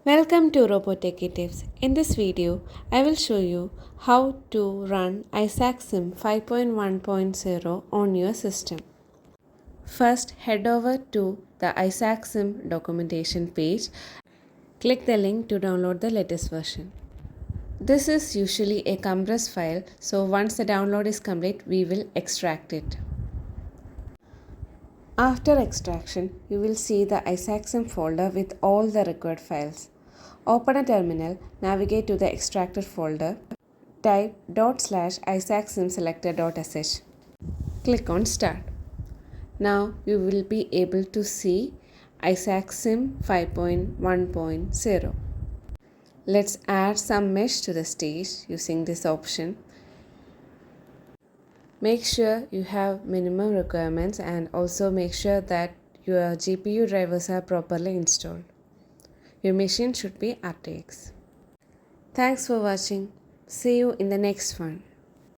Welcome to Robotech Tips. In this video, I will show you how to run ISAC 5.1.0 on your system. First, head over to the ISAC documentation page. Click the link to download the latest version. This is usually a compressed file, so once the download is complete, we will extract it. After extraction, you will see the ISAC folder with all the required files. Open a terminal, navigate to the extracted folder, type ./isacsimselector.sh. Click on Start. Now you will be able to see ISAC 5.1.0. Let's add some mesh to the stage using this option. Make sure you have minimum requirements and also make sure that your GPU drivers are properly installed. Your machine should be RTX. Thanks for watching. See you in the next one.